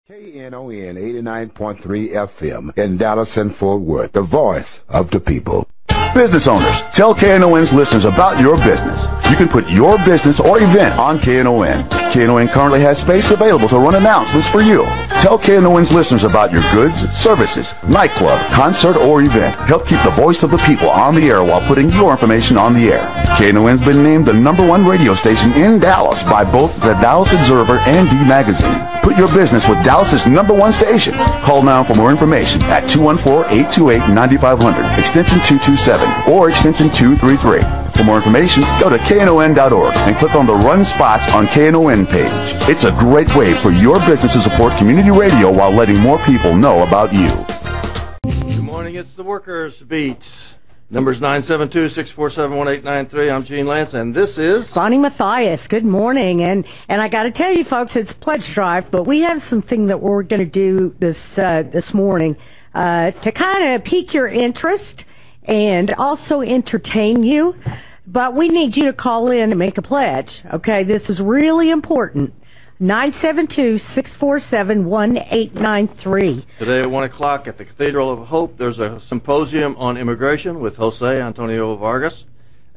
Knon 89.3 FM in Dallas and Fort Worth, the voice of the people. Business owners, tell KNON's listeners about your business. You can put your business or event on KNON. KNON currently has space available to run announcements for you. Tell KNON's listeners about your goods, services, nightclub, concert, or event. Help keep the voice of the people on the air while putting your information on the air. KNON's been named the #1 radio station in Dallas by both the Dallas Observer and D Magazine. Put your business with Dallas's #1 station. Call now for more information at 214-828-9500, extension 227, or extension 233. For more information, go to knon.org and click on the Run Spots on KNON page. It's a great way for your business to support community radio while letting more people know about you. Good morning, it's the Workers Beat. Numbers 972-647-1893. I'm Gene Lantz, and this is Bonnie Mathias. Good morning, and I got to tell you, folks, it's pledge drive, but we have something that we're going to do this morning to kind of pique your interest and also entertain you. But we need you to call in and make a pledge. Okay, this is really important. 972-647-1893. Today at 1 o'clock at the Cathedral of Hope, there's a symposium on immigration with Jose Antonio Vargas.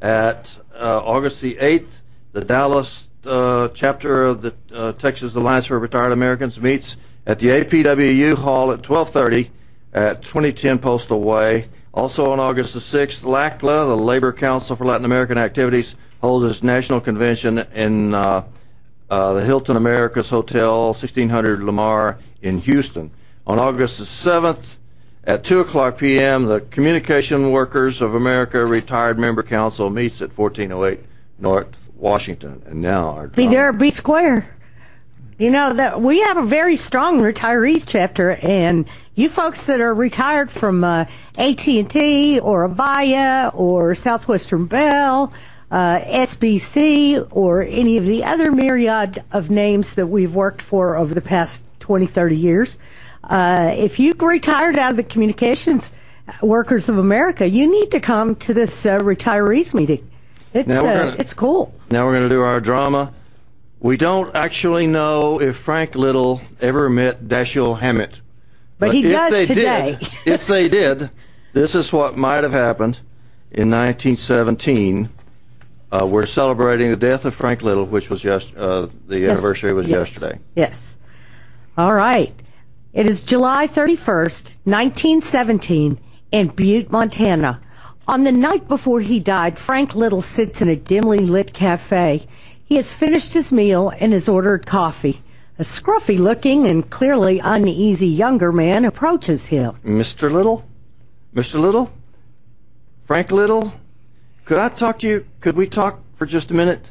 At August the 8th, the Dallas chapter of the Texas Alliance for Retired Americans meets at the APWU Hall at 12:30 at 2010 Postal Way. Also on August the 6th, LACLA, the Labor Council for Latin American Activities, holds its national convention in the Hilton Americas Hotel, 1600 Lamar in Houston. On August the 7th, at 2 o'clock p.m., the Communication Workers of America Retired Member Council meets at 1408 North Washington. And now our be there, be square. You know, that we have a very strong retirees chapter, and you folks that are retired from AT&T or Avaya or Southwestern Bell, SBC, or any of the other myriad of names that we've worked for over the past 20, 30 years, if you retired out of the Communications Workers of America, you need to come to this retirees meeting. It's cool. Now we're going to do our drama. We don't actually know if Frank Little ever met Dashiell Hammett. But he does today. If they did, this is what might have happened in 1917. We're celebrating the death of Frank Little, which was just the anniversary was yesterday. Yes. All right. It is July 31st, 1917, in Butte, Montana. On the night before he died, Frank Little sits in a dimly lit cafe. He has finished his meal and has ordered coffee. A scruffy-looking and clearly uneasy younger man approaches him. Mr. Little? Mr. Little? Frank Little? Could I talk to you? Could we talk for just a minute?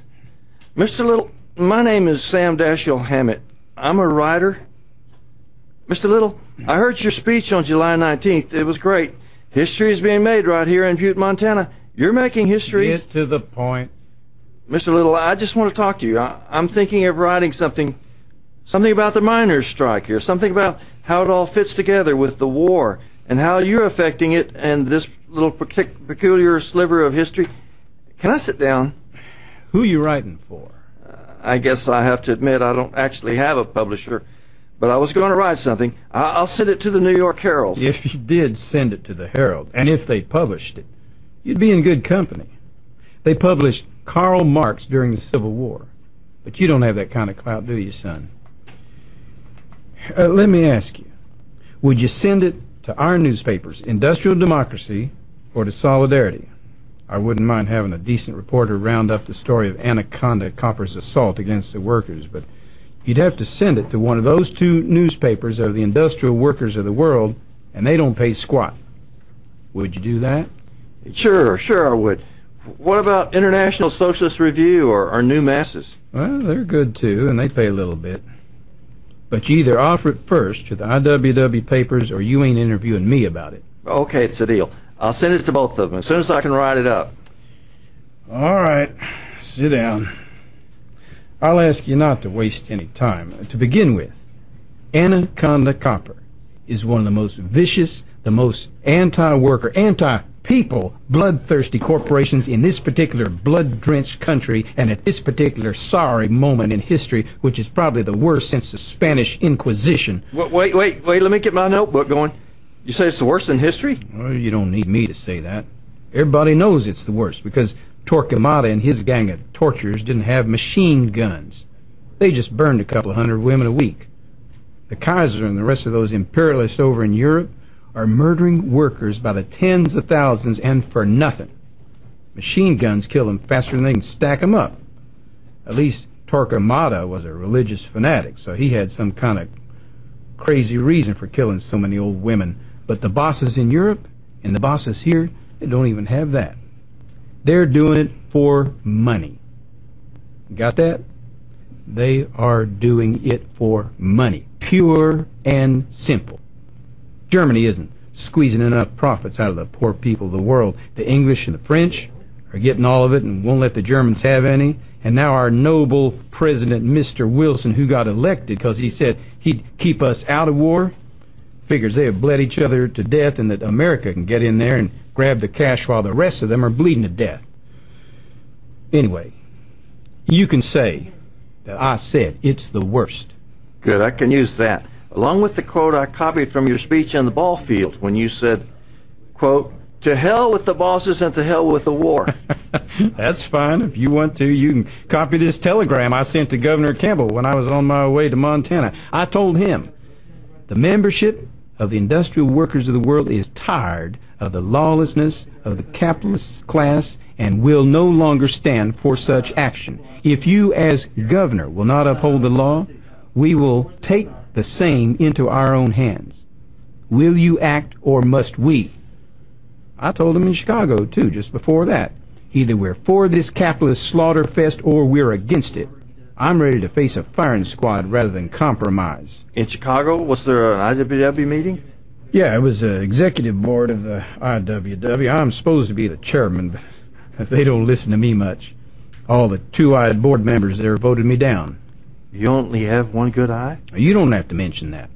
Mr. Little, my name is Sam Dashiell Hammett. I'm a writer. Mr. Little, I heard your speech on July 19th. It was great. History is being made right here in Butte, Montana. You're making history. Get to the point. Mr. Little, I just want to talk to you. I'm thinking of writing something about the miners' strike here, something about how it all fits together with the war and how you're affecting it and this little peculiar sliver of history. Can I sit down? Who you writing for? I guess I have to admit I don't actually have a publisher, but I was going to write something. I'll send it to the New York Herald. If you did send it to the Herald, and if they published it, you'd be in good company. They published Karl Marx during the Civil War, but you don't have that kind of clout, do you, son? Let me ask you, would you send it to our newspapers, Industrial Democracy, or to Solidarity? I wouldn't mind having a decent reporter round up the story of Anaconda Copper's assault against the workers, but you'd have to send it to one of those two newspapers of the industrial workers of the world, and they don't pay squat. Would you do that? Sure I would. What about International Socialist Review or New Masses? Well, they're good too, and they pay a little bit. But you either offer it first to the IWW papers or you ain't interviewing me about it. Okay, it's a deal. I'll send it to both of them as soon as I can write it up. All right, sit down. I'll ask you not to waste any time. To begin with, Anaconda Copper is one of the most vicious, the most anti-worker, anti people, bloodthirsty corporations in this particular blood-drenched country and at this particular sorry moment in history, which is probably the worst since the Spanish Inquisition. Wait, let me get my notebook going. You say it's the worst in history? Well, you don't need me to say that. Everybody knows it's the worst because Torquemada and his gang of torturers didn't have machine guns. They just burned a couple of hundred women a week. The Kaiser and the rest of those imperialists over in Europe are murdering workers by the tens of thousands and for nothing. Machine guns kill them faster than they can stack them up. At least Torquemada was a religious fanatic, so he had some kind of crazy reason for killing so many old women. But the bosses in Europe and the bosses here, they don't even have that. They're doing it for money. Got that? They are doing it for money. Pure and simple. Germany isn't squeezing enough profits out of the poor people of the world. The English and the French are getting all of it and won't let the Germans have any. And now our noble president, Mr. Wilson, who got elected because he said he'd keep us out of war, figures they have bled each other to death and that America can get in there and grab the cash while the rest of them are bleeding to death. Anyway, you can say that I said it's the worst. Good, I can use that. Along with the quote I copied from your speech on the ball field when you said, quote, "To hell with the bosses and to hell with the war." That's fine. If you want to, you can copy this telegram I sent to Governor Campbell when I was on my way to Montana. I told him, the membership of the industrial workers of the world is tired of the lawlessness of the capitalist class and will no longer stand for such action. If you as governor will not uphold the law, we will take the same into our own hands. Will you act or must we? I told him in Chicago, too, just before that. Either we're for this capitalist slaughter fest or we're against it. I'm ready to face a firing squad rather than compromise. In Chicago, was there an IWW meeting? Yeah, it was the executive board of the IWW. I'm supposed to be the chairman, but they don't listen to me much. All the two-eyed board members there voted me down. You only have one good eye? You don't have to mention that.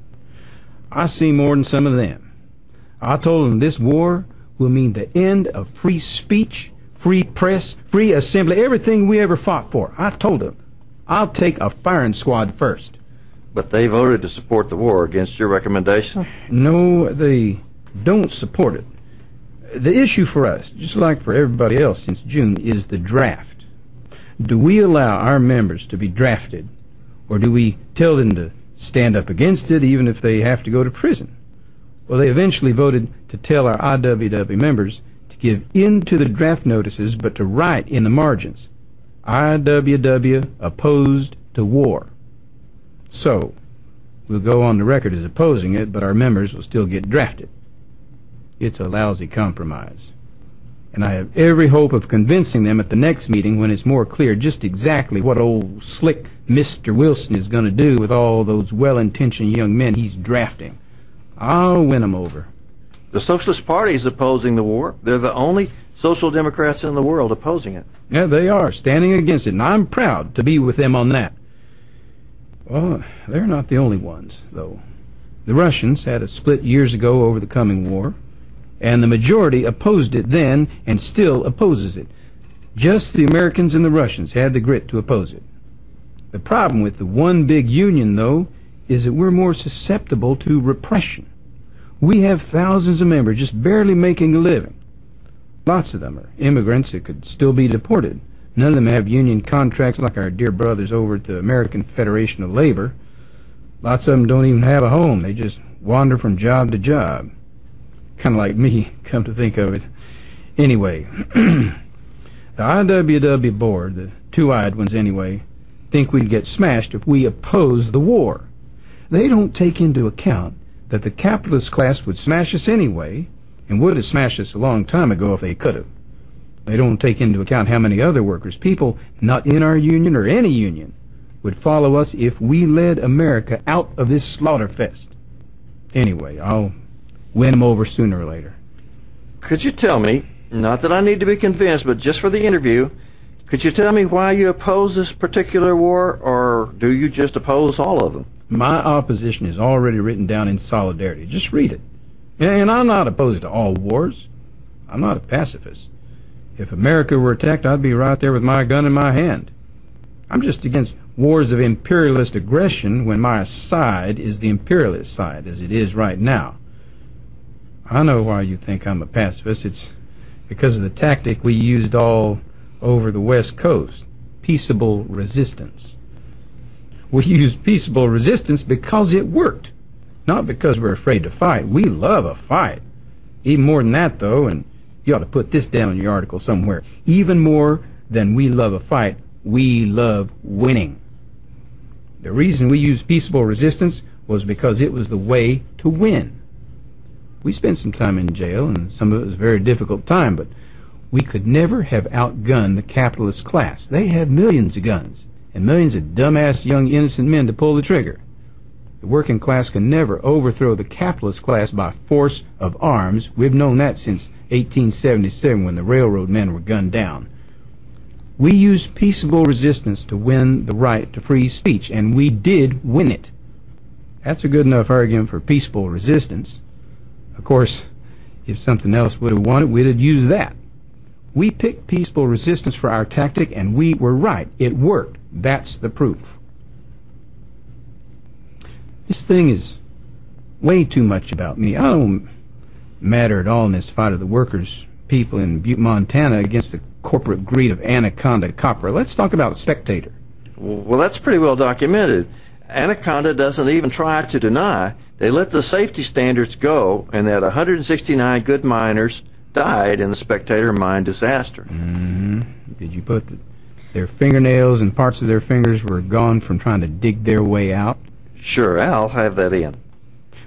I see more than some of them. I told them this war will mean the end of free speech, free press, free assembly, everything we ever fought for. I told them, I'll take a firing squad first. But they voted to support the war against your recommendation? No, they don't support it. The issue for us, just like for everybody else since June, is the draft. Do we allow our members to be drafted, or do we tell them to stand up against it even if they have to go to prison? Well, they eventually voted to tell our IWW members to give in to the draft notices, but to write in the margins, IWW opposed to war. So, we'll go on the record as opposing it, but our members will still get drafted. It's a lousy compromise. And I have every hope of convincing them at the next meeting when it's more clear just exactly what old slick Mr. Wilson is going to do with all those well-intentioned young men he's drafting. I'll win them over. The Socialist Party is opposing the war. They're the only social democrats in the world opposing it. Yeah, they are, standing against it, and I'm proud to be with them on that. Well, they're not the only ones, though. The Russians had a split years ago over the coming war, and the majority opposed it then and still opposes it. Just the Americans and the Russians had the grit to oppose it. The problem with the one big union, though, is that we're more susceptible to repression. We have thousands of members just barely making a living. Lots of them are immigrants that could still be deported. None of them have union contracts like our dear brothers over at the American Federation of Labor. Lots of them don't even have a home. They just wander from job to job. Kind of like me, come to think of it. Anyway, the IWW board, the two-eyed ones anyway, think we'd get smashed if we oppose the war. They don't take into account that the capitalist class would smash us anyway, and would have smashed us a long time ago if they could have. They don't take into account how many other workers, people not in our union or any union, would follow us if we led America out of this slaughter fest. Anyway, I'll win them over sooner or later. Could you tell me, not that I need to be convinced, but just for the interview, could you tell me why you oppose this particular war, or do you just oppose all of them? My opposition is already written down in solidarity. Just read it. And I'm not opposed to all wars. I'm not a pacifist. If America were attacked, I'd be right there with my gun in my hand. I'm just against wars of imperialist aggression when my side is the imperialist side, as it is right now. I know why you think I'm a pacifist. It's because of the tactic we used all over the West Coast, peaceable resistance. We used peaceable resistance because it worked, not because we're afraid to fight. We love a fight. Even more than that, though, and you ought to put this down in your article somewhere, even more than we love a fight, we love winning. The reason we used peaceable resistance was because it was the way to win. We spent some time in jail, and some of it was a very difficult time, but we could never have outgunned the capitalist class. They have millions of guns, and millions of dumbass young innocent men to pull the trigger. The working class can never overthrow the capitalist class by force of arms. We've known that since 1877 when the railroad men were gunned down. We used peaceable resistance to win the right to free speech, and we did win it. That's a good enough argument for peaceable resistance. Of course, if something else would have won it, we'd have used that. We picked peaceful resistance for our tactic, and we were right. It worked. That's the proof. This thing is way too much about me. I don't matter at all in this fight of the workers' people in Butte, Montana against the corporate greed of Anaconda Copper. Let's talk about Spectator. Well, that's pretty well documented. Anaconda doesn't even try to deny they let the safety standards go and that 169 good miners died in the Spectator mine disaster. Did you put their fingernails and parts of their fingers were gone from trying to dig their way out? Sure, I'll have that in.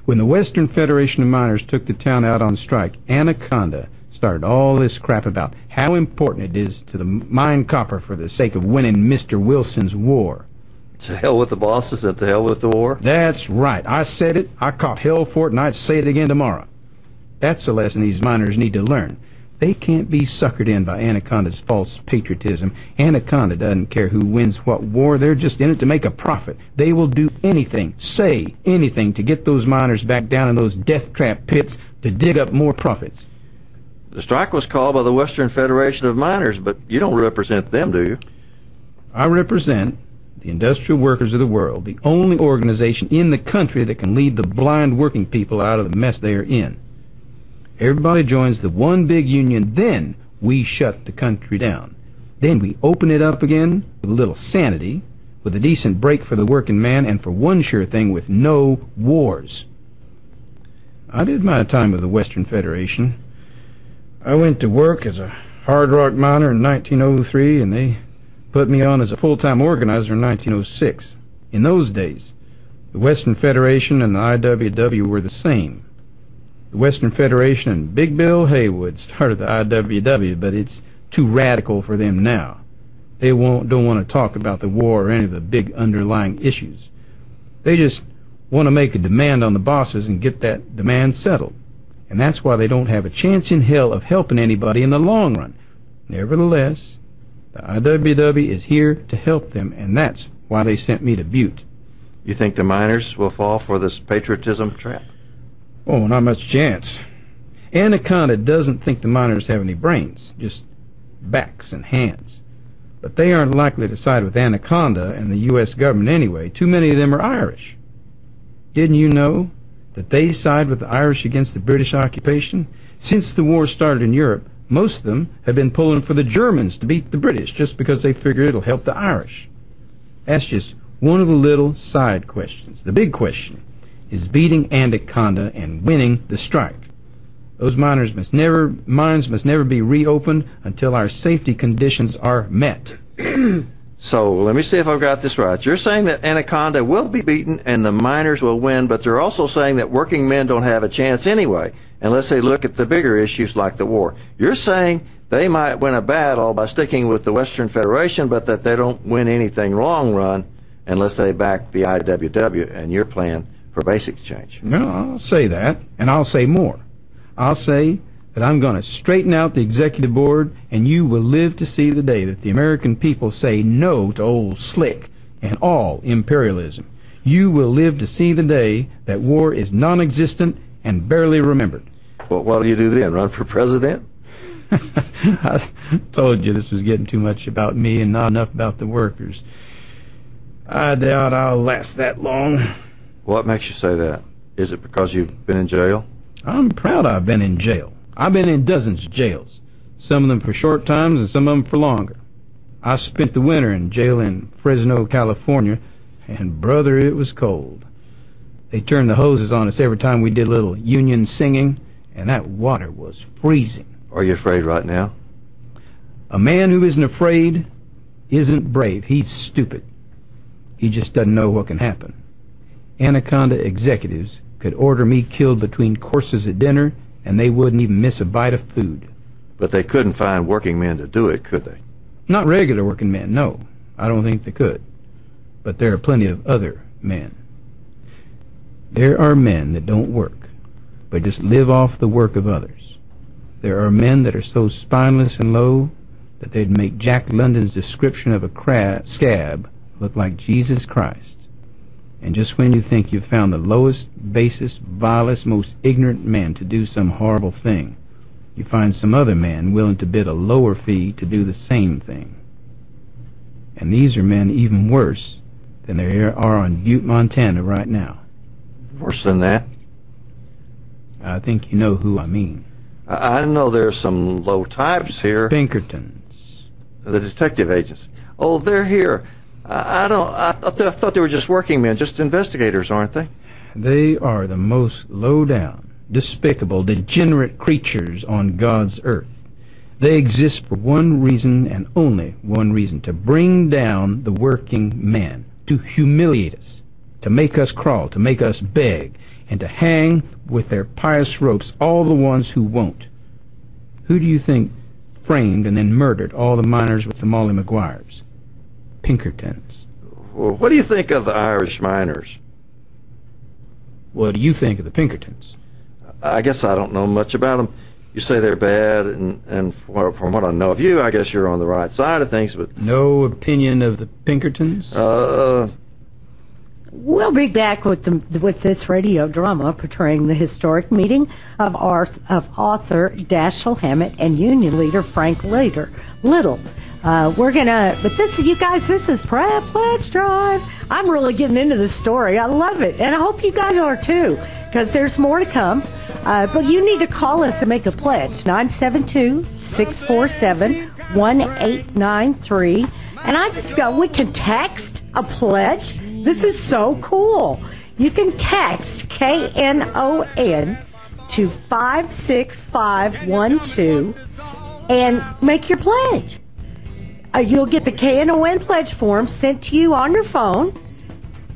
When the Western Federation of Miners took the town out on strike, Anaconda started all this crap about how important it is to the mine copper for the sake of winning Mr. Wilson's war. To hell with the bosses and to hell with the war? That's right. I said it, I caught hell for it, and I'd say it again tomorrow. That's a lesson these miners need to learn. They can't be suckered in by Anaconda's false patriotism. Anaconda doesn't care who wins what war. They're just in it to make a profit. They will do anything, say anything, to get those miners back down in those death trap pits to dig up more profits. The strike was called by the Western Federation of Miners, but you don't represent them, do you? I represent the industrial workers of the world, the only organization in the country that can lead the blind working people out of the mess they are in. Everybody joins the one big union, then we shut the country down. Then we open it up again with a little sanity, with a decent break for the working man, and for one sure thing, with no wars. I did my time with the Western Federation. I went to work as a hard rock miner in 1903, and they put me on as a full-time organizer in 1906. In those days, the Western Federation and the IWW were the same. The Western Federation and Big Bill Haywood started the IWW, but it's too radical for them now. They don't want to talk about the war or any of the big underlying issues. They just want to make a demand on the bosses and get that demand settled. And that's why they don't have a chance in hell of helping anybody in the long run. Nevertheless, the IWW is here to help them, and that's why they sent me to Butte. You think the miners will fall for this patriotism trap? Oh, not much chance. Anaconda doesn't think the miners have any brains, just backs and hands. But they aren't likely to side with Anaconda and the U.S. government anyway. Too many of them are Irish. Didn't you know that they side with the Irish against the British occupation? Since the war started in Europe, most of them have been pulling for the Germans to beat the British just because they figure it'll help the Irish. That's just one of the little side questions. The big question is beating Anaconda and winning the strike. Those mines must never be reopened until our safety conditions are met. So let me see if I've got this right. You're saying that Anaconda will be beaten and the miners will win, but they're also saying that working men don't have a chance anyway, unless they look at the bigger issues like the war. You're saying they might win a battle by sticking with the Western Federation, but that they don't win anything long run unless they back the IWW and your plan for basic change. No, I'll say that, and I'll say more. I'll say that I'm going to straighten out the executive board, and you will live to see the day that the American people say no to old slick and all imperialism. You will live to see the day that war is non-existent and barely remembered. Well, what do you do then? Run for president? I told you this was getting too much about me and not enough about the workers. I doubt I'll last that long. What makes you say that? Is it because you've been in jail? I'm proud I've been in jail. I've been in dozens of jails, some of them for short times and some of them for longer. I spent the winter in jail in Fresno, California, and brother, it was cold. They turned the hoses on us every time we did a little union singing, and that water was freezing. Are you afraid right now? A man who isn't afraid isn't brave. He's stupid. He just doesn't know what can happen. Anaconda executives could order me killed between courses at dinner, and they wouldn't even miss a bite of food. But they couldn't find working men to do it, could they? Not regular working men, no. I don't think they could. But there are plenty of other men. There are men that don't work, but just live off the work of others. There are men that are so spineless and low that they'd make Jack London's description of a scab look like Jesus Christ. And just when you think you've found the lowest, basest, vilest, most ignorant man to do some horrible thing, you find some other man willing to bid a lower fee to do the same thing. And these are men even worse than there are on Butte, Montana right now. Worse than that? I think you know who I mean. I know there's some low types here. Pinkertons. The detective agents. Oh, they're here. I thought they were just working men, just investigators, aren't they? They are the most low-down, despicable, degenerate creatures on God's earth. They exist for one reason and only one reason: to bring down the working man, to humiliate us, to make us crawl, to make us beg, and to hang with their pious ropes all the ones who won't. Who do you think framed and then murdered all the miners with the Molly Maguires? Pinkertons. Well, what do you think of the Irish miners? What do you think of the Pinkertons? I guess I don't know much about them. You say they're bad, and from what I know of you, I guess you're on the right side of things, but... No opinion of the Pinkertons? We'll be back with this radio drama portraying the historic meeting of author Dashiell Hammett and union leader Frank Little. But this is, you guys, this is Pledge Drive. I'm really getting into the story. I love it, and I hope you guys are too, because there's more to come. But you need to call us and make a pledge, 972-647-1893. And we can text a pledge. This is so cool. You can text KNON to 56512 and make your pledge. You'll get the KNON pledge form sent to you on your phone,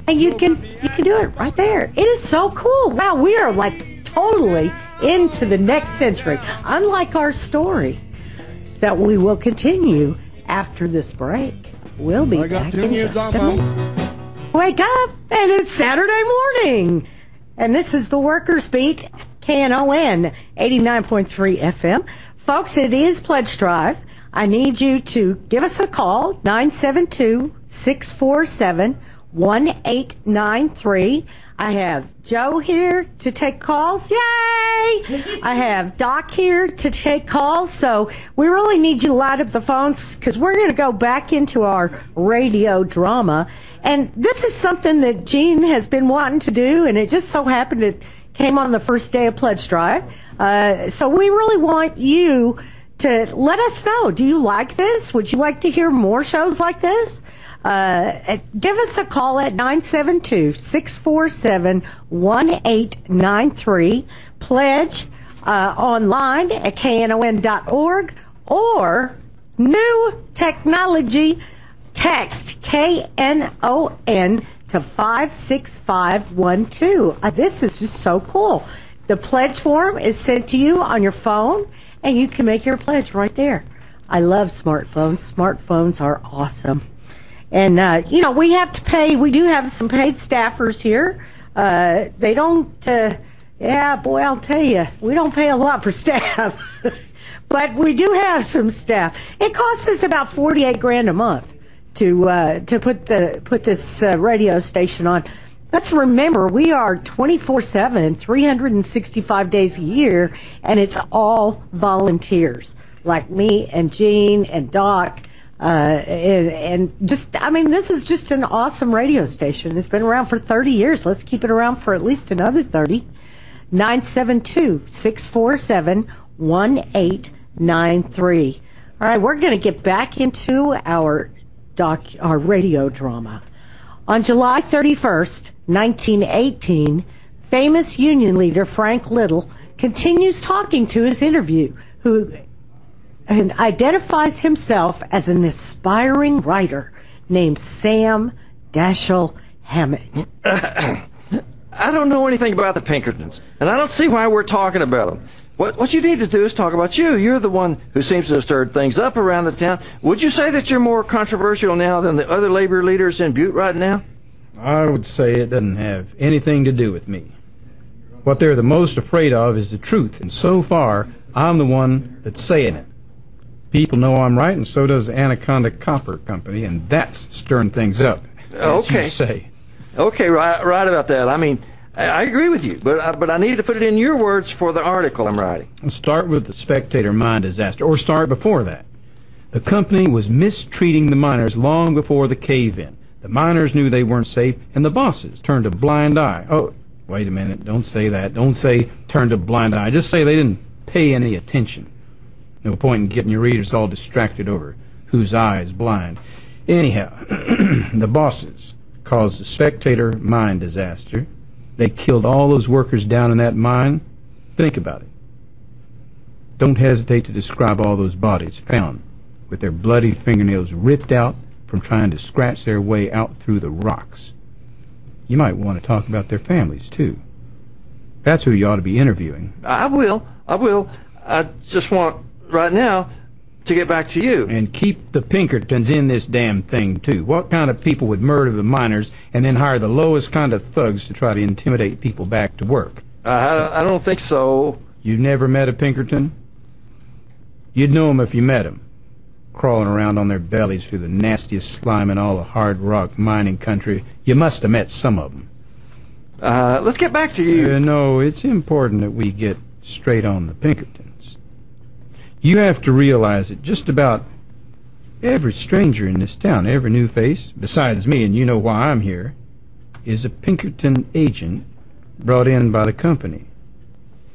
and you can do it right there. It is so cool. Wow, we are like totally into the next century, unlike our story that we will continue after this break. We'll be back in just a minute. Wake up, and it's Saturday morning. And this is the Workers Beat, KNON 89.3 FM. Folks, it is Pledge Drive. I need you to give us a call, 972-647-1893. I have Joe here to take calls. Yay! I have Doc here to take calls. So we really need you to light up the phones, because we're going to go back into our radio drama. And this is something that Gene has been wanting to do, and it just so happened it came on the first day of Pledge Drive. So we really want you to let us know. Do you like this? Would you like to hear more shows like this? Give us a call at 972-647-1893. Pledge online at knon.org, or new technology, text KNON to 56512. This is just so cool. The pledge form is sent to you on your phone, and you can make your pledge right there. I love smartphones. Smartphones are awesome. And, we have to pay. We do have some paid staffers here. They don't, I'll tell you, we don't pay a lot for staff. But we do have some staff. It costs us about $48,000 a month to put this radio station on. Let's remember, we are 24/7, 365 days a year, and it's all volunteers. like me and Gene and Doc. And just, I mean, this is just an awesome radio station. It's been around for 30 years. Let's keep it around for at least another 30. 972-647-1893. All right, we're going to get back into our radio drama. On July 31st, 1918, famous union leader Frank Little continues talking to his interview, and identifies himself as an aspiring writer named Sam Dashiell Hammett. I don't know anything about the Pinkertons, and I don't see why we're talking about them. What you need to do is talk about you. You're the one who seems to have stirred things up around the town. Would you say that you're more controversial now than the other labor leaders in Butte right now? I would say it doesn't have anything to do with me. What they're the most afraid of is the truth, and so far, I'm the one that's saying it. People know I'm right, and so does the Anaconda Copper Company, and that's stirring things up, as you say. Okay, right about that. I mean, I agree with you, but I need to put it in your words for the article I'm writing. Let's start with the Spectator mine disaster, or start before that. The company was mistreating the miners long before the cave-in. The miners knew they weren't safe, and the bosses turned a blind eye. Oh, wait a minute, don't say that. Don't say turned a blind eye. Just say they didn't pay any attention. No point in getting your readers all distracted over whose eye is blind. Anyhow, the bosses caused the Spectator mine disaster. They killed all those workers down in that mine. Think about it. Don't hesitate to describe all those bodies found with their bloody fingernails ripped out from trying to scratch their way out through the rocks. You might want to talk about their families, too. That's who you ought to be interviewing. I will. I just want, right now, to get back to you. And keep the Pinkertons in this damn thing, too. What kind of people would murder the miners and then hire the lowest kind of thugs to try to intimidate people back to work? I don't think so. You've never met a Pinkerton? You'd know 'em if you met 'em. Crawling around on their bellies through the nastiest slime in all the hard rock mining country. You must have met some of 'em. Let's get back to you. No, it's important that we get straight on the Pinkertons. You have to realize that just about every stranger in this town, every new face, besides me, and you know why I'm here, is a Pinkerton agent brought in by the company.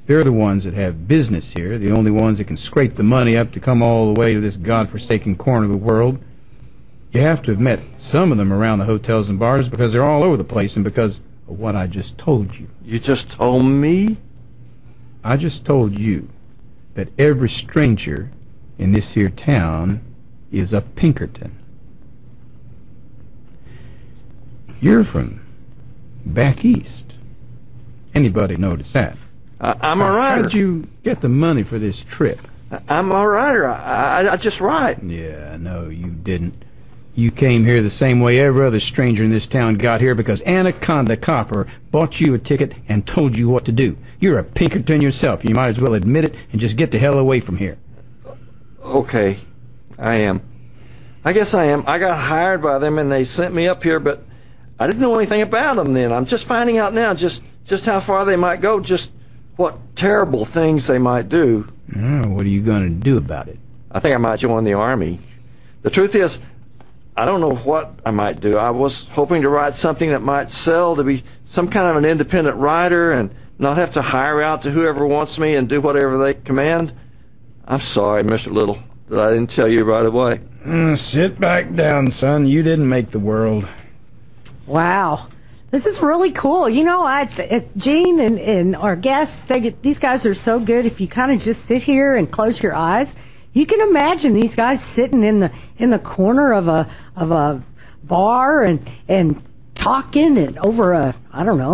They're the ones that have business here, the only ones that can scrape the money up to come all the way to this godforsaken corner of the world. You have to have met some of them around the hotels and bars because they're all over the place and because of what I just told you. You just told me? I just told you that every stranger in this here town is a Pinkerton. You're from back east. Anybody notice that? I'm a writer. How'd you get the money for this trip? I'm a writer. I just write. Yeah, no, you didn't. You came here the same way every other stranger in this town got here because Anaconda Copper bought you a ticket and told you what to do. You're a Pinkerton yourself. You might as well admit it and just get the hell away from here. Okay, I am. I guess I am. I got hired by them and they sent me up here, but I didn't know anything about them then. I'm just finding out now just how far they might go, just what terrible things they might do. What are you going to do about it? I think I might join the Army. The truth is, I don't know what I might do. I was hoping to write something that might sell, to be some kind of an independent writer and not have to hire out to whoever wants me and do whatever they command. I'm sorry, Mr. Little, that I didn't tell you right away. Sit back down, son. You didn't make the world. Wow. This is really cool. You know, Gene and our guests, these guys are so good. If you kind of just sit here and close your eyes, you can imagine these guys sitting in the corner of a bar and talking and over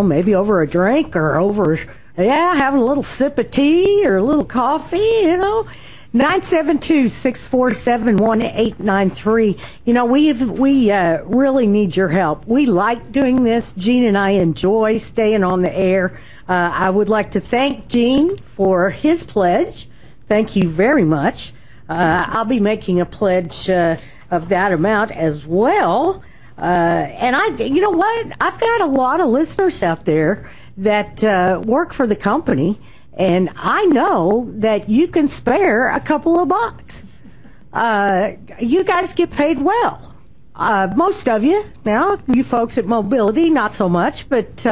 maybe over a drink or having a little sip of tea or a little coffee, you know. 972-647-1893. You know, we really need your help. We like doing this. Gene and I enjoy staying on the air. I would like to thank Gene for his pledge. Thank you very much. I'll be making a pledge of that amount as well. And you know what? I've got a lot of listeners out there that work for the company. And I know that you can spare a couple of bucks. You guys get paid well. Most of you. Now, you folks at Mobility, not so much, but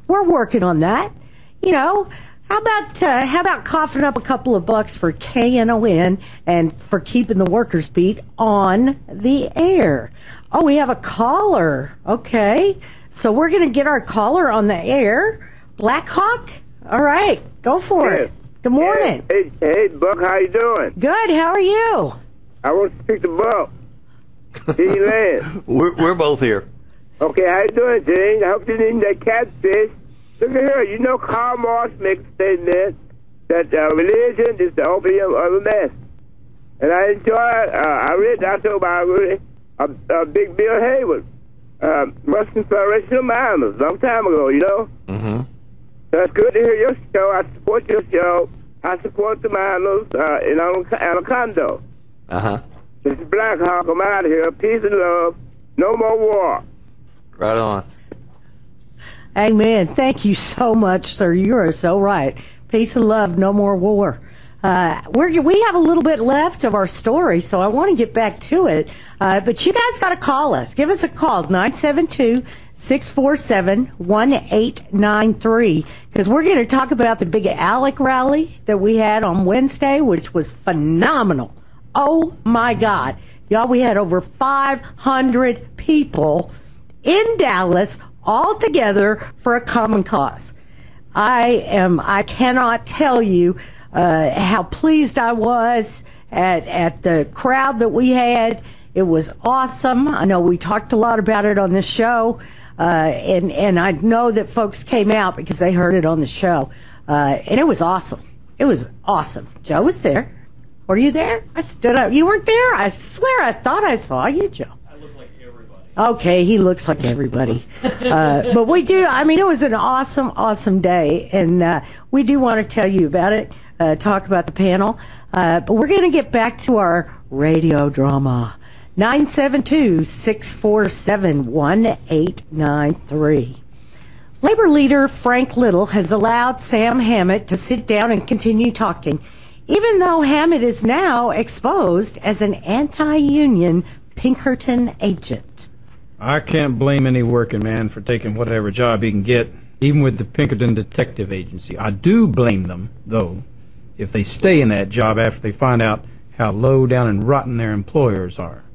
we're working on that. You know, how about coughing up a couple of bucks for KNON and for keeping the workers beat on the air? Oh, we have a caller. Okay. So we're going to get our caller on the air. Black Hawk? All right. Go for it. Good morning. Hey, Buck, how you doing? Good. How are you? I want to speak to Buck. Gene Lantz. We're both here. Okay, how you doing, Gene? I hope you didn't eat that catfish. Look at here. You know Karl Marx makes a statement that religion is the opium of the mass. And I enjoy I read the autobiography of Big Bill Haywood, Russian Federation of Miners, a long time ago, you know? Mm-hmm. So it's good to hear your show. I support your show. I support the miners in Anaconda. Uh-huh. This is Black Hawk. I'm out of here. Peace and love. No more war. Right on. Amen. Thank you so much, sir. You are so right. Peace and love. No more war. We have a little bit left of our story, so I want to get back to it. But you guys got to call us. Give us a call, 972-647-1893, because we're going to talk about the big ALEC rally that we had on Wednesday, which was phenomenal. Oh, my God. Y'all, we had over 500 people in Dallas all together for a common cause. I cannot tell you how pleased I was at the crowd that we had. It was awesome. I know we talked a lot about it on this show, and I know that folks came out because they heard it on the show, and it was awesome. It was awesome. Joe was there. Were you there? I stood up. You weren't there? I swear I thought I saw you, Joe. I look like everybody. Okay, he looks like everybody. But we do, I mean, it was an awesome, awesome day, and we do want to tell you about it, talk about the panel. But we're going to get back to our radio drama. 972-647-1893. Labor leader Frank Little has allowed Sam Hammett to sit down and continue talking, even though Hammett is now exposed as an anti-union Pinkerton agent. I can't blame any working man for taking whatever job he can get, even with the Pinkerton Detective Agency. I do blame them, though, if they stay in that job after they find out how low down and rotten their employers are.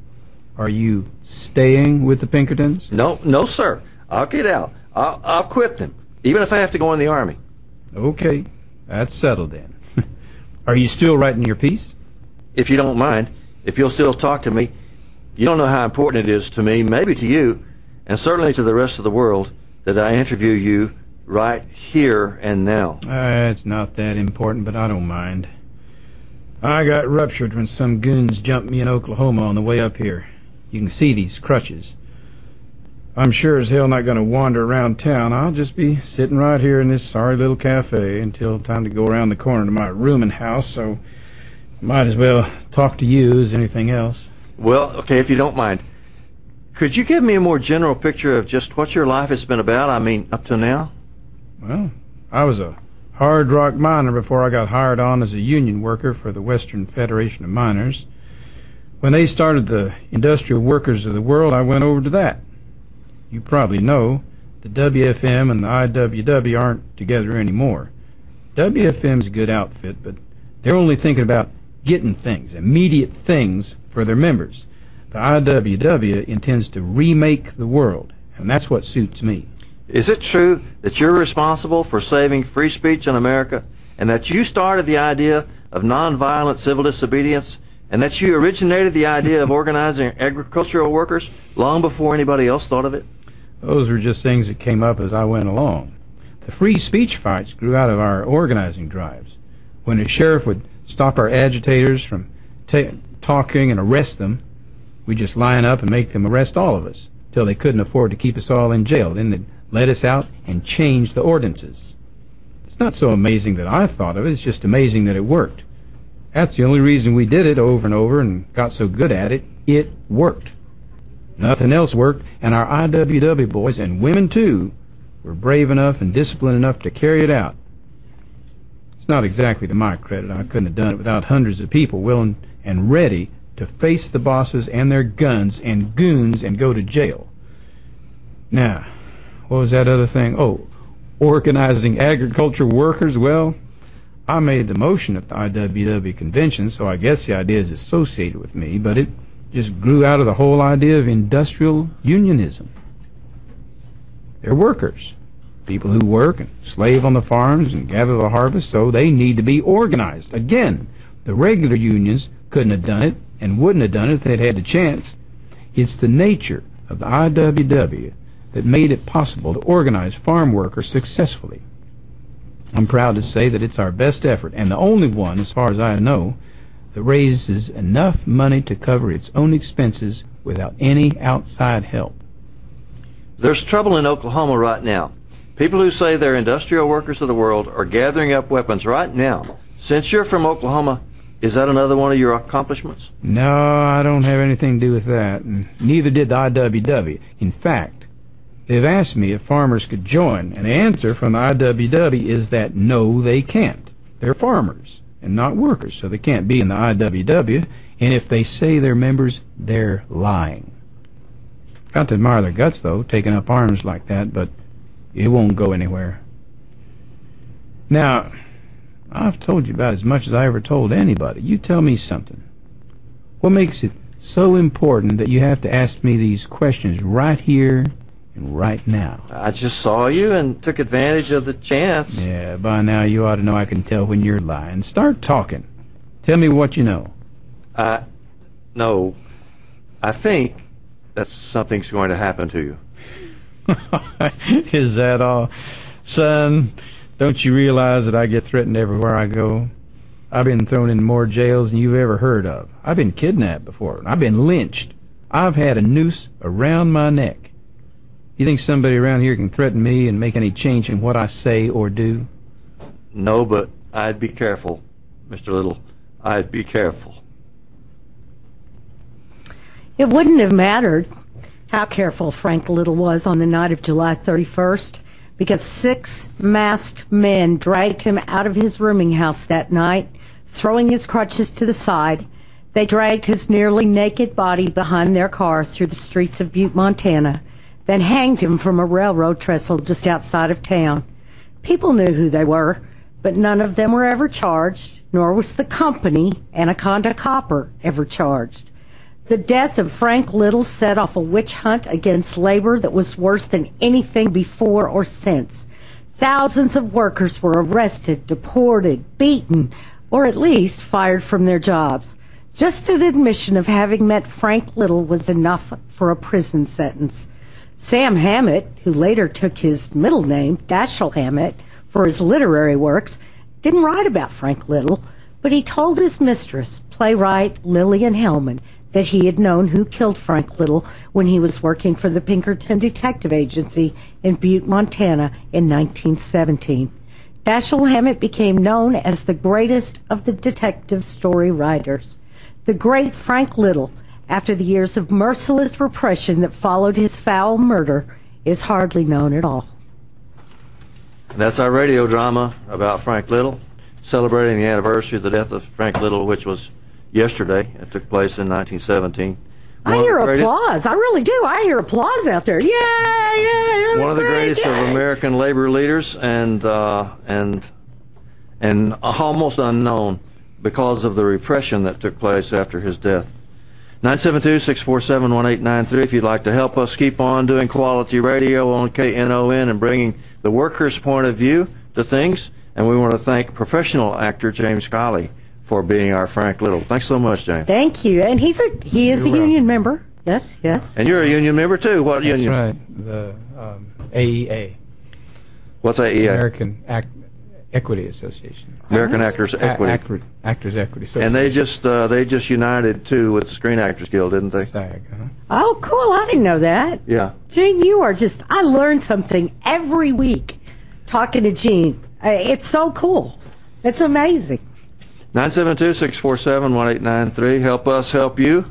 Are you staying with the Pinkertons? No, sir. I'll get out. I'll quit them, even if I have to go in the Army. Okay, that's settled then. Are you still writing your piece? If you don't mind, if you'll still talk to me. You don't know how important it is to me, maybe to you, and certainly to the rest of the world, that I interview you right here and now. It's not that important, but I don't mind. I got ruptured when some goons jumped me in Oklahoma on the way up here. You can see these crutches. I'm sure as hell not going to wander around town. I'll just be sitting right here in this sorry little cafe until time to go around the corner to my rooming house, so might as well talk to you as anything else. Well, okay, if you don't mind, could you give me a more general picture of just what your life has been about, I mean, up to now? Well, I was a hard rock miner before I got hired on as a union worker for the Western Federation of Miners. When they started the Industrial Workers of the World, I went over to that. You probably know the WFM and the IWW aren't together anymore. WFM's a good outfit, but they're only thinking about getting things, immediate things for their members. The IWW intends to remake the world, and that's what suits me. Is it true that you're responsible for saving free speech in America, and that you started the idea of nonviolent civil disobedience, and that you originated the idea of organizing agricultural workers long before anybody else thought of it? Those were just things that came up as I went along. The free speech fights grew out of our organizing drives. When a sheriff would stop our agitators from talking and arrest them, we'd just line up and make them arrest all of us till they couldn't afford to keep us all in jail. Then they'd let us out and change the ordinances. It's not so amazing that I thought of it, it's just amazing that it worked. That's the only reason we did it over and over and got so good at it. It worked. Nothing else worked, and our IWW boys, and women too, were brave enough and disciplined enough to carry it out. It's not exactly to my credit. I couldn't have done it without hundreds of people willing and ready to face the bosses and their guns and goons and go to jail. Now, what was that other thing? Oh, organizing agriculture workers. Well, I made the motion at the IWW convention, so I guess the idea is associated with me, but it just grew out of the whole idea of industrial unionism. They're workers, people who work and slave on the farms and gather the harvest, so they need to be organized. Again, the regular unions couldn't have done it and wouldn't have done it if they'd had the chance. It's the nature of the IWW that made it possible to organize farm workers successfully. I'm proud to say that it's our best effort, and the only one, as far as I know, that raises enough money to cover its own expenses without any outside help. There's trouble in Oklahoma right now. People who say they're industrial workers of the world are gathering up weapons right now. Since you're from Oklahoma, is that another one of your accomplishments? No, I don't have anything to do with that, and neither did the IWW. In fact, they've asked me if farmers could join, and the answer from the IWW is that no, they can't. They're farmers and not workers, so they can't be in the IWW, and if they say they're members, they're lying. Got to admire their guts, though, taking up arms like that, but it won't go anywhere. Now, I've told you about as much as I ever told anybody. You tell me something. What makes it so important that you have to ask me these questions right here and right now? I just saw you and took advantage of the chance. Yeah, by now you ought to know I can tell when you're lying. Start talking. Tell me what you know. No, I think that something's going to happen to you. Is that all? Son, don't you realize that I get threatened everywhere I go? I've been thrown in more jails than you've ever heard of. I've been kidnapped before. I've been lynched. I've had a noose around my neck. You think somebody around here can threaten me and make any change in what I say or do? No, but I'd be careful, Mr. Little. I'd be careful. It wouldn't have mattered how careful Frank Little was on the night of July 31st, because 6 masked men dragged him out of his rooming house that night, throwing his crutches to the side. They dragged his nearly naked body behind their car through the streets of Butte, Montana, then hanged him from a railroad trestle just outside of town. People knew who they were, but none of them were ever charged, nor was the company, Anaconda Copper, ever charged. The death of Frank Little set off a witch hunt against labor that was worse than anything before or since. Thousands of workers were arrested, deported, beaten, or at least fired from their jobs. Just an admission of having met Frank Little was enough for a prison sentence. Sam Hammett, who later took his middle name, Dashiell Hammett, for his literary works, didn't write about Frank Little, but he told his mistress, playwright Lillian Hellman, that he had known who killed Frank Little when he was working for the Pinkerton Detective Agency in Butte, Montana in 1917. Dashiell Hammett became known as the greatest of the detective story writers. The great Frank Little, after the years of merciless repression that followed his foul murder, is hardly known at all. And that's our radio drama about Frank Little, celebrating the anniversary of the death of Frank Little, which was yesterday. It took place in 1917. I hear applause. I really do. I hear applause out there. Yeah. One of the greatest of American labor leaders, and almost unknown because of the repression that took place after his death. 972-647-1893 if you'd like to help us keep on doing quality radio on KNON and bringing the workers' point of view to things. And we want to thank professional actor James Colley for being our Frank Little. Thanks so much, James. Thank you. And he is a union member. Yes. And you're a union member too. What union? That's right. The AEA. What's AEA? American Equity Association. American Actors Equity. Actors Equity Association. And they just united too with the Screen Actors Guild, didn't they? SAG. Oh, cool. I didn't know that. Yeah. Gene, I learn something every week talking to Gene. It's so cool. It's amazing. 972-647-1893. Help us help you.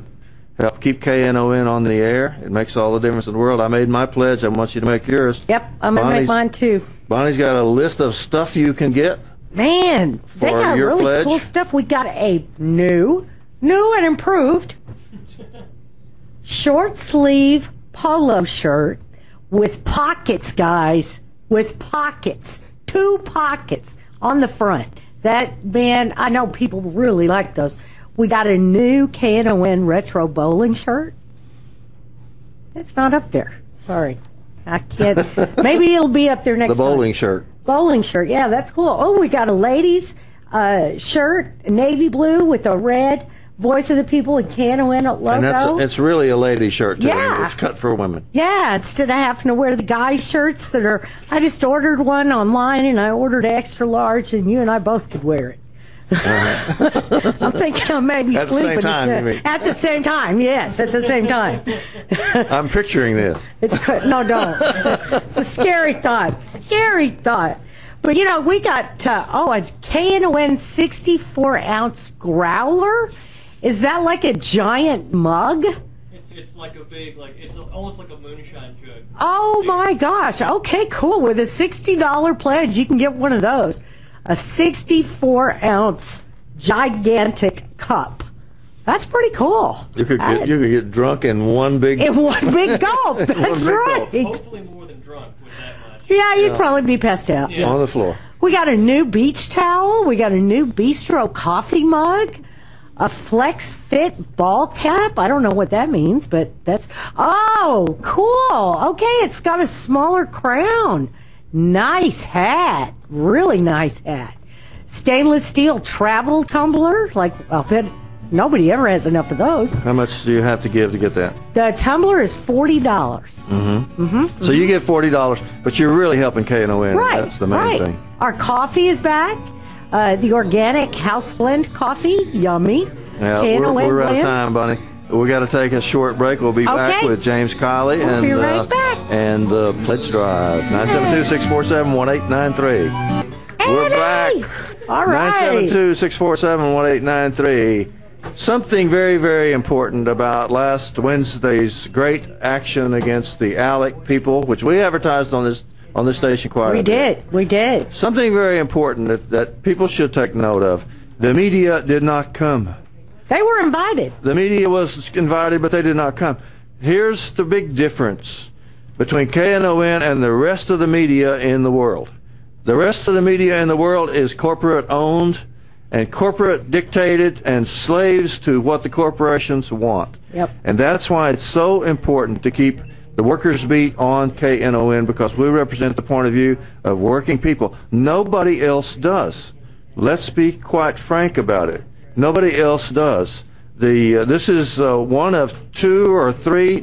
Help keep KNON on the air. It makes all the difference in the world. I made my pledge. I want you to make yours. Yep, I'm going to make mine too. Bonnie's got a list of stuff you can get Man, they For got your really pledge? cool stuff. We got a new and improved short sleeve polo shirt with pockets, guys. With pockets. 2 pockets on the front. That, man, I know people really like those. We got a new Knon retro bowling shirt. It's not up there. Sorry. I can't. Maybe it'll be up there next The bowling time. shirt. Bowling shirt. Yeah, that's cool. Oh, we got a ladies' shirt, navy blue with a red Voice of the People and Knon logo. And it's really a lady shirt, too. Yeah. It's cut for women. Yeah, instead of having to wear the guys' shirts that are, I just ordered one online and I ordered extra large, and you and I both could wear it. I'm thinking of maybe At the same sleeping time, you mean? At the same time, yes, at the same time. I'm picturing this. No, don't. It's a scary thought. Scary thought. But you know, we got a Knon 64-ounce growler. Is that like a giant mug? It's like a big, it's almost like a moonshine jug. Oh my gosh. Okay, cool. With a $60 pledge, you can get one of those. A 64-ounce gigantic cup. That's pretty cool. You could get drunk in one big In one big gulp. That's One big right. gulp. Hopefully more than drunk with that much. Yeah, you'd probably be passed out. Yeah. on the floor. We got a new beach towel. We got a new Bistro coffee mug. A Flex Fit ball cap. I don't know what that means, but that's... Oh, cool. Okay, it's got a smaller crown. Nice hat. Really nice hat. Stainless steel travel tumbler. Like, I'll bet nobody ever has enough of those. How much do you have to give to get that? The tumbler is $40. So you get $40, but you're really helping Knon. Right. That's the main thing. Our coffee is back. The organic house blend coffee. Yummy. Yeah, Knon we're out of blend. time, Bunny. We got to take a short break. We'll be back Okay. with James Kiley We'll be right back. and Pledge Drive 972-647-1893. We're back. All right. 972-647-1893. Something very, very important about last Wednesday's great action against the ALEC people, which we advertised on this station quite a bit. We did. Something very important that people should take note of. The media did not come. They were invited. The media was invited, but they did not come. Here's the big difference between Knon and the rest of the media in the world. The rest of the media in the world is corporate owned and corporate dictated and slaves to what the corporations want. Yep. And that's why it's so important to keep the workers' beat on Knon, because we represent the point of view of working people. Nobody else does. Let's be quite frank about it. Nobody else does. This is one of three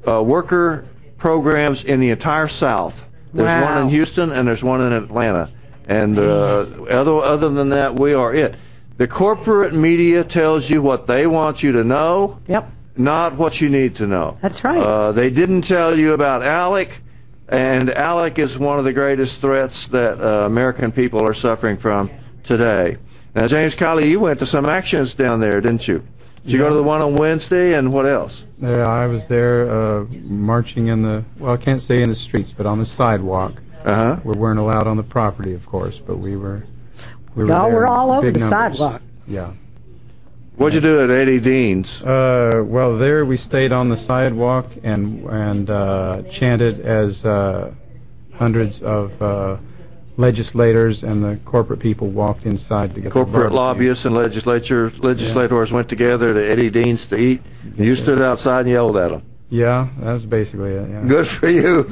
worker programs in the entire South. There's Wow. one in Houston and there's one in Atlanta. And other than that, we are it. The corporate media tells you what they want you to know, Yep. not what you need to know. That's right. They didn't tell you about ALEC, and ALEC is one of the greatest threats that American people are suffering from today. Now, James Kiley, you went to some actions down there, didn't you? Did you go to the one on Wednesday, and what else? Yeah, I was there marching I can't say in the streets, but on the sidewalk. Uh-huh. We weren't allowed on the property, of course, but we were Y'all there were in all over big the numbers. sidewalk. Yeah. What'd you do at Eddie Dean's? Well, there we stayed on the sidewalk and chanted as hundreds of legislators and the corporate people walked inside to get the Corporate barbecue. lobbyists and legislators went together to Eddie Dean's to eat. You stood outside and yelled at them. Yeah, that was basically it. Yeah. Good for you.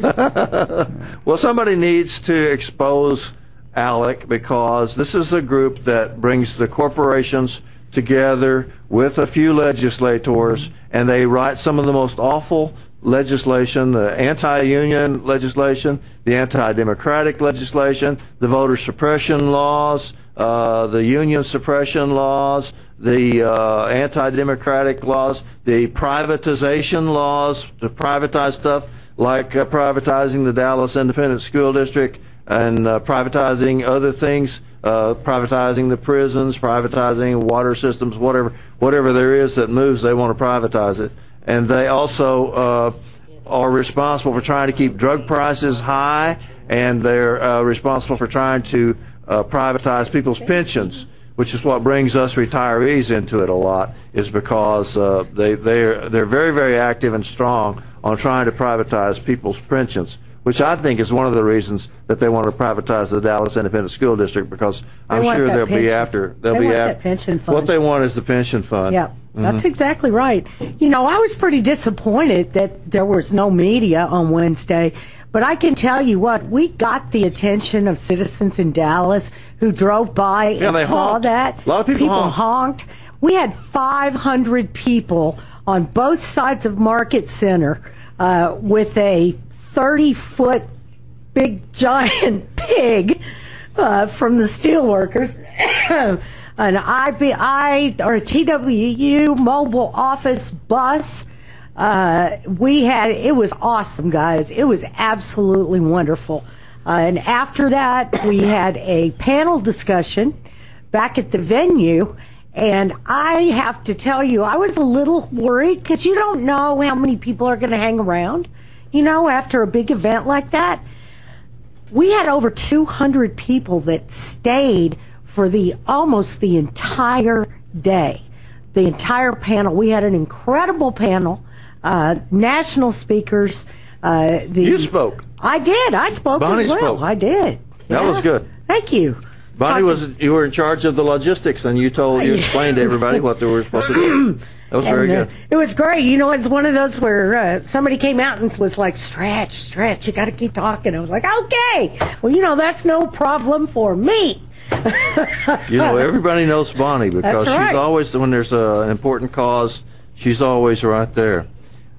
Well, somebody needs to expose ALEC, because this is a group that brings the corporations together with a few legislators, and they write some of the most awful legislation, the anti-union legislation, the anti-democratic legislation, the voter suppression laws, the union suppression laws, the anti-democratic laws, the privatization laws, to privatize stuff like privatizing the Dallas Independent School District and privatizing other things, privatizing the prisons, privatizing water systems, whatever there is that moves, they want to privatize it. And they also are responsible for trying to keep drug prices high and they're responsible for trying to privatize people's pensions, which is what brings us retirees into it a lot, is because they're very, very active and strong on trying to privatize people's pensions, which I think is one of the reasons that they want to privatize the Dallas Independent School District, because I'm sure they'll be after that pension fund. What they want is the pension fund. Yeah, that's exactly right. You know, I was pretty disappointed that there was no media on Wednesday, but I can tell you what, we got the attention of citizens in Dallas who drove by and they saw honked. that. A lot of people honked. We had 500 people on both sides of Market Center with a 30-foot big giant pig from the steelworkers, an IBI or a TWU mobile office bus. It was awesome, guys. It was absolutely wonderful. And after that, we had a panel discussion back at the venue. And I have to tell you, I was a little worried because you don't know how many people are going to hang around, you know, after a big event like that. We had over 200 people that stayed for almost the entire day, the entire panel. We had an incredible panel, national speakers. You spoke. I did. I spoke Bonnie as well. spoke. I did. That was good. Thank you. Bonnie, you were in charge of the logistics, and you explained to everybody what they were supposed to do. That was very good. It was great. You know, it's one of those where somebody came out and was like, stretch, you got to keep talking. I was like, okay. Well, you know, that's no problem for me. You know, everybody knows Bonnie because she's always, when there's an important cause, she's always right there.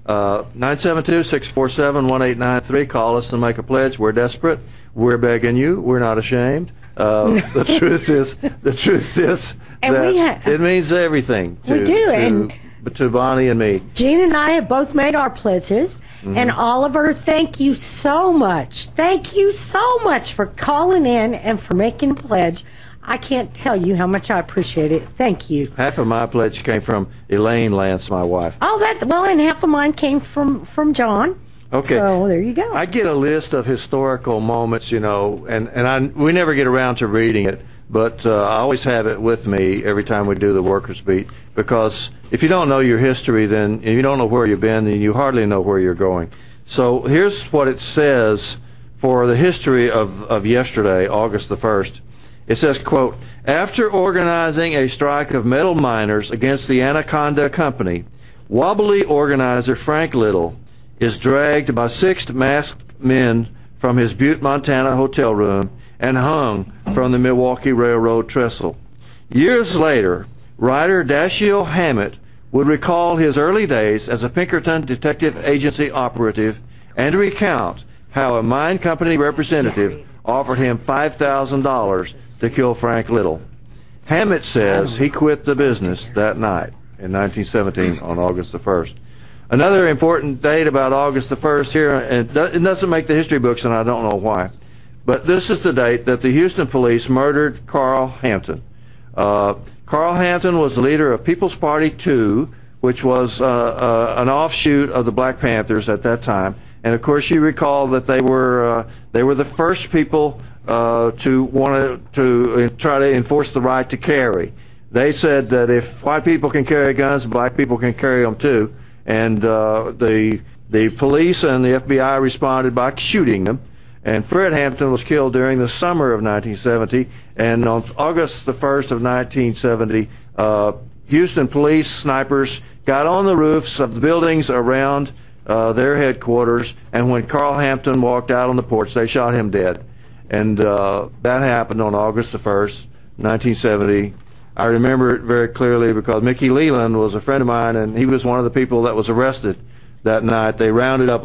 972-647-1893. Call us and make a pledge. We're desperate. We're begging you. We're not ashamed. The truth is and that it means everything to Bonnie and me. Gene and I have both made our pledges. And Oliver, thank you so much. Thank you so much for calling in and for making a pledge. I can't tell you how much I appreciate it. Thank you. Half of my pledge came from Elaine Lantz, my wife. And half of mine came from John. Okay. So there you go. I get a list of historical moments, you know, and we never get around to reading it, but I always have it with me every time we do the Workers' Beat, because if you don't know your history, then if you don't know where you've been, then you hardly know where you're going. So here's what it says for the history of yesterday, August the 1st. It says, quote, after organizing a strike of metal miners against the Anaconda Company, wobbly organizer Frank Little is dragged by 6 masked men from his Butte, Montana hotel room and hung from the Milwaukee Railroad trestle. Years later, writer Dashiell Hammett would recall his early days as a Pinkerton Detective Agency operative and recount how a mine company representative offered him $5,000 to kill Frank Little. Hammett says he quit the business that night in 1917 on August the 1st. Another important date about August the 1st here, and it doesn't make the history books, and I don't know why, but this is the date that the Houston police murdered Carl Hampton. Carl Hampton was the leader of People's Party 2, which was an offshoot of the Black Panthers at that time. And of course, you recall that they were the first people to want to try to enforce the right to carry. They said that if white people can carry guns, black people can carry them too. And the police and the FBI responded by shooting them. And Fred Hampton was killed during the summer of 1970. And on August the 1st of 1970, Houston police snipers got on the roofs of the buildings around their headquarters. And when Carl Hampton walked out on the porch, they shot him dead. And that happened on August the 1st, 1970. I remember it very clearly because Mickey Leland was a friend of mine, and he was one of the people that was arrested that night. They rounded up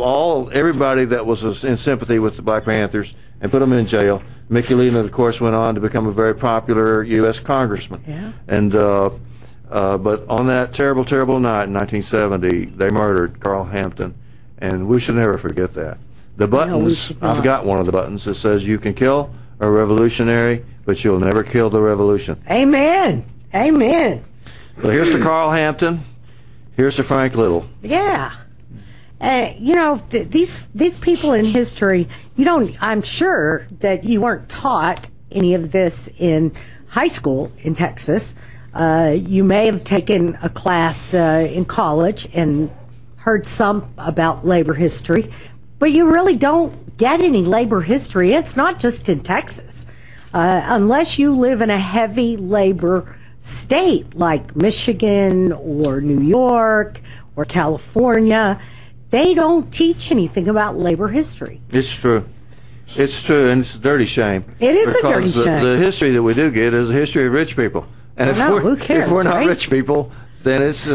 everybody that was in sympathy with the Black Panthers and put them in jail. Mickey Leland, of course, went on to become a very popular U.S. congressman. Yeah. And but on that terrible, terrible night in 1970, they murdered Carl Hampton, and we should never forget that. The buttons, I've got one of the buttons that says you can kill a revolutionary, but you'll never kill the revolution. Amen. Amen. So here's to Carl Hampton. Here's to Frank Little. Yeah. You know, these people in history, I'm sure that you weren't taught any of this in high school in Texas. You may have taken a class in college and heard some about labor history, but you really don't get any labor history. It's not just in Texas. Unless you live in a heavy labor state like Michigan or New York or California, they don't teach anything about labor history. It's true. It's true, and it's a dirty shame. It is a dirty shame. The history that we do get is a history of rich people. And who cares, if we're not right? rich people, then it's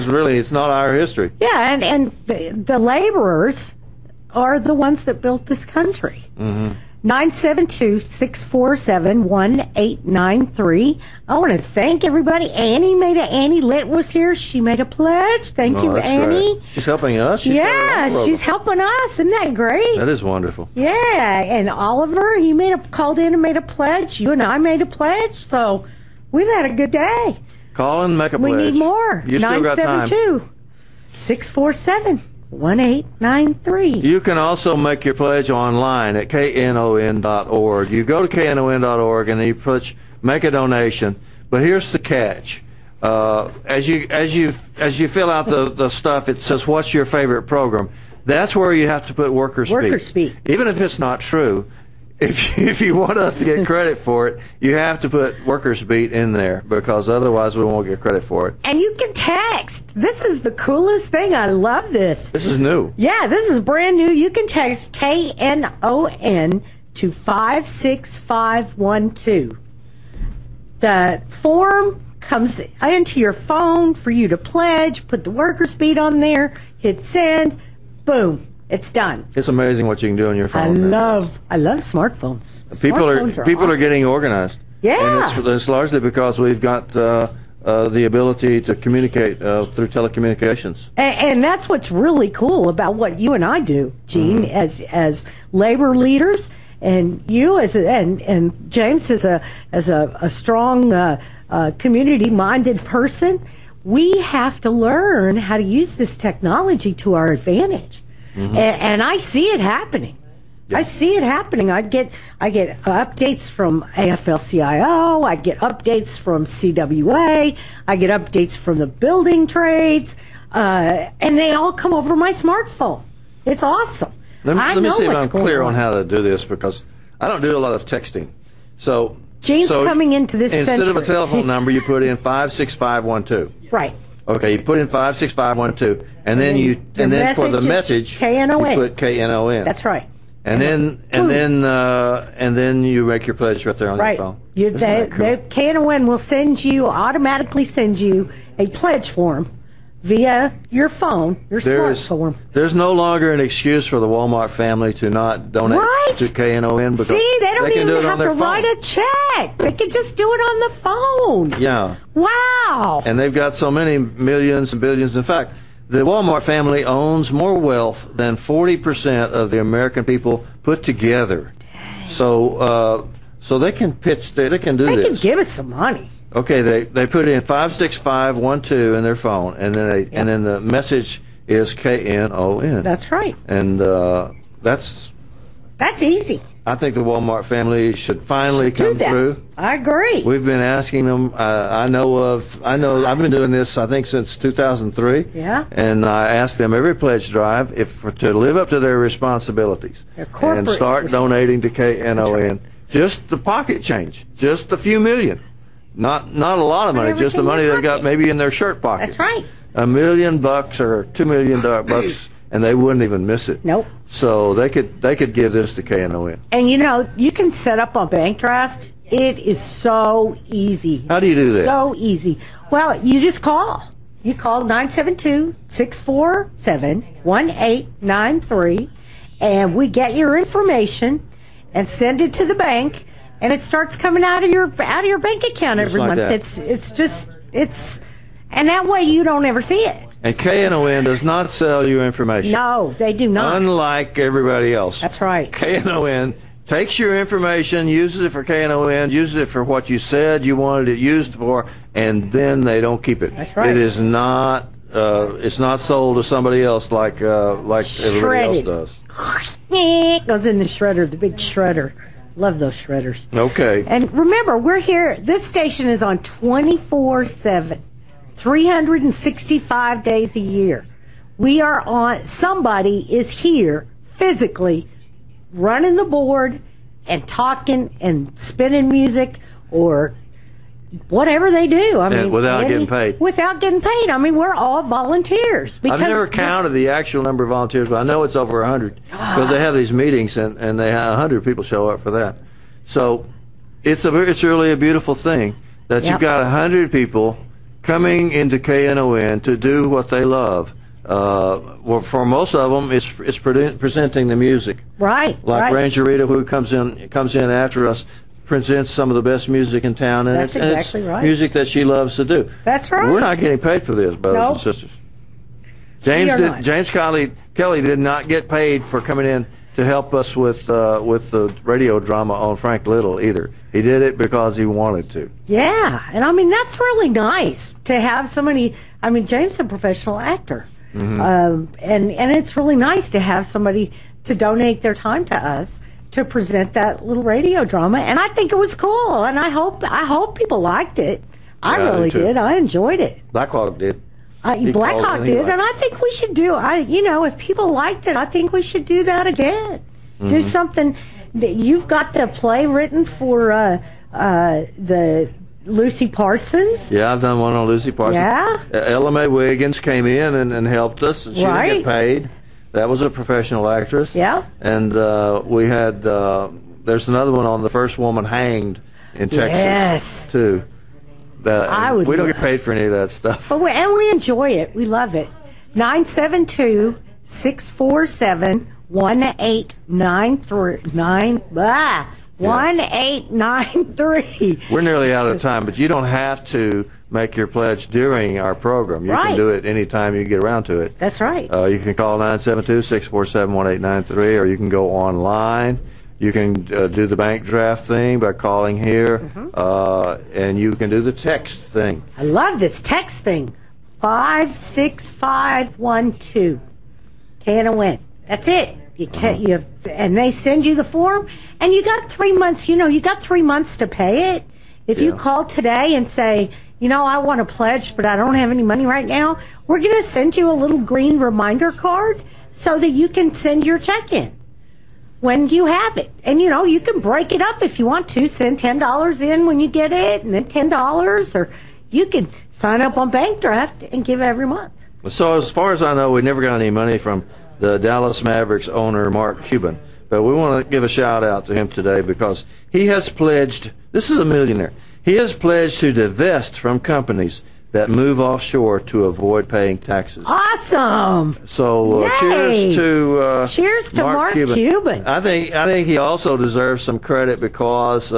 not our history. Yeah, and the laborers are the ones that built this country. 972-647-1893. I want to thank everybody. Annie Litt was here. She made a pledge. Thank you, That's Annie. great. She's helping us. She's helping us. Isn't that great? That is wonderful. Yeah, and Oliver, he called in and made a pledge. You and I made a pledge, so we've had a good day. Call and make a pledge. We need more. You still got time. 972-647-1893. You can also make your pledge online at knon.org. You go to knon.org and you make a donation. But here's the catch: as you fill out the stuff, it says what's your favorite program. That's where you have to put worker speak. Even if it's not true. If you want us to get credit for it, you have to put Workers Beat in there, because otherwise we won't get credit for it. And you can text. This is the coolest thing. I love this. This is new. Yeah, this is brand new. You can text KNON to 56512. The form comes into your phone for you to pledge. Put the Workers Beat on there. Hit send. Boom. It's done. It's amazing what you can do on your phone. I love smartphones. People are awesome. getting organized. Yeah. And it's largely because we've got the ability to communicate through telecommunications. And that's what's really cool about what you and I do, Gene, as labor leaders, and you and James as a strong community-minded person. We have to learn how to use this technology to our advantage. And I see it happening. Yeah. I see it happening. I get updates from AFL-CIO. I get updates from CWA. I get updates from the building trades, and they all come over my smartphone. It's awesome. Let me see if I'm clear on how to do this, because I don't do a lot of texting. So Jane's coming into this instead century. of a telephone number, you put in 56512. Right. Okay, you put in 56512, and then for the message KNON. you put KNON. That's right. And then you make your pledge right there on your phone. The KNON will automatically send you a pledge form via your phone, your smartphone. There's no longer an excuse for the Walmart family to not donate to KNON, because they don't even have to write phone. a check. They can just do it on the phone. Yeah. Wow. And they've got so many millions and billions. In fact, the Walmart family owns more wealth than 40% of the American people put together. Dang. So they can pitch. They can do this. They can give us some money. Okay, they put in 56512 in their phone, and then the message is KNON. That's right. And that's easy. I think the Walmart family should finally come through. I agree. We've been asking them. I've been doing this, I think, since 2003. Yeah. And I ask them every pledge drive to live up to their responsibilities and start donating to KNON. Right. Just the pocket change, just a few million. Not a lot of money, just the money they've got maybe in their shirt pockets. That's right. $1 million or $2 million bucks, and they wouldn't even miss it. Nope. So they could give this to KNON. And you can set up a bank draft. It is so easy. How do you do that? So easy. Well, you just call. You call 972-647-1893, and we get your information and send it to the bank. And it starts coming out of your bank account every month. And that way you don't ever see it. And KNON does not sell you information. No, they do not. Unlike everybody else. That's right. KNON takes your information, uses it for KNON, uses it for what you said you wanted it used for, and then they don't keep it. That's right. It is not it's not sold to somebody else like everybody else does. Goes in the shredder, the big shredder. Love those shredders. Okay. And remember, we're here. This station is on 24/7, 365 days a year. We are on. Somebody is here physically running the board and talking and spinning music or whatever they do. I mean, without getting paid. Without getting paid. I mean, we're all volunteers. I've never counted the actual number of volunteers, but I know it's over 100 because they have these meetings and they have 100 people show up for that. So it's really a beautiful thing that you've got 100 people coming into KNON to do what they love. Well, for most of them, it's presenting the music. Right. Like Ranger Rita, who comes in after us, presents some of the best music in town, and That's exactly right. Music that she loves to do. That's right. We're not getting paid for this, brothers and sisters. James Kelly did not get paid for coming in to help us with the radio drama on Frank Little either. He did it because he wanted to. Yeah, and I mean that's really nice to have somebody. I mean, James is a professional actor, and it's really nice to have somebody to donate their time to us to present that little radio drama, and I think it was cool, and I hope people liked it. I really did. I enjoyed it. Blackhawk did. Blackhawk did, and I think we should do. If people liked it, I think we should do that again. Do something. You've got the play written for the Lucy Parsons. Yeah, I've done one on Lucy Parsons. Yeah. Ella Mae Wiggins came in and helped us, and she didn't get paid. That was a professional actress. Yeah. And we had, there's another one on The First Woman Hanged in Texas, too. We don't get paid for any of that stuff. But we enjoy it. We love it. 972-647-1893. We're nearly out of time, but you don't have to make your pledge during our program. You can do it anytime you get around to it. That's right. You can call 972-647-1893, or you can go online. You can do the bank draft thing by calling here, and you can do the text thing. I love this text thing. 56512. KNON. That's it. And they send you the form, and you got 3 months. You got 3 months to pay it. If you call today and say, I want to pledge, but I don't have any money right now, we're going to send you a little green reminder card so that you can send your check in when you have it. And, you can break it up if you want to. Send $10 in when you get it, and then $10, or you can sign up on bank draft and give every month. So as far as I know, we never got any money from the Dallas Mavericks owner, Mark Cuban. But we want to give a shout out to him today because he has pledged, this is a millionaire, he has pledged to divest from companies that move offshore to avoid paying taxes. Awesome! So cheers to Mark Cuban. I think he also deserves some credit because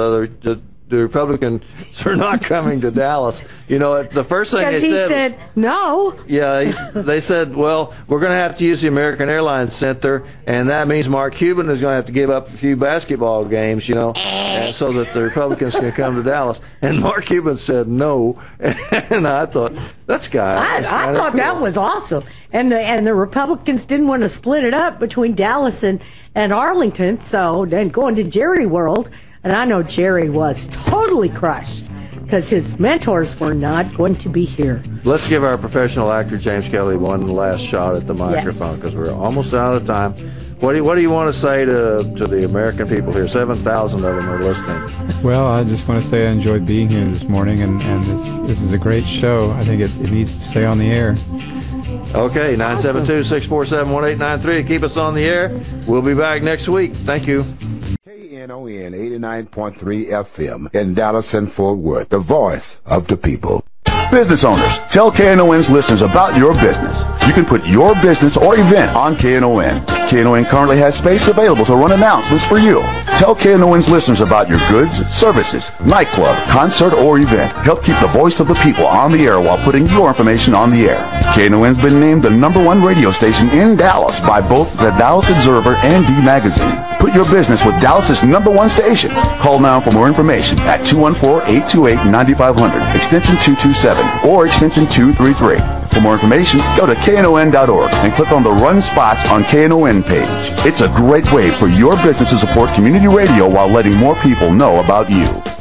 the Republicans are not coming to Dallas. The first thing they said no. Yeah, they said, well, we're going to have to use the American Airlines Center, and that means Mark Cuban is going to have to give up a few basketball games, and so that the Republicans can come to Dallas. And Mark Cuban said no, and I thought, I thought cool. That was awesome. And the Republicans didn't want to split it up between Dallas and Arlington, so then going to Jerry World. And I know Jerry was totally crushed because his mentors were not going to be here. Let's give our professional actor, James Kelly, one last shot at the microphone because we're almost out of time. What do you want to say to the American people here? 7,000 of them are listening. Well, I just want to say I enjoyed being here this morning, and this is a great show. I think it needs to stay on the air. Okay, 972-647-1893 to keep us on the air. We'll be back next week. Thank you. KNON 89.3 FM in Dallas and Fort Worth, the voice of the people. Business owners, tell KNON's listeners about your business. You can put your business or event on KNON. KNON currently has space available to run announcements for you. Tell KNON's listeners about your goods, services, nightclub, concert, or event. Help keep the voice of the people on the air while putting your information on the air. KNON's been named the #1 radio station in Dallas by both the Dallas Observer and D Magazine. Put your business with Dallas's #1 station. Call now for more information at 214-828-9500, extension 227, or extension 233. For more information, go to knon.org and click on the Run Spots on KNON page. It's a great way for your business to support community radio while letting more people know about you.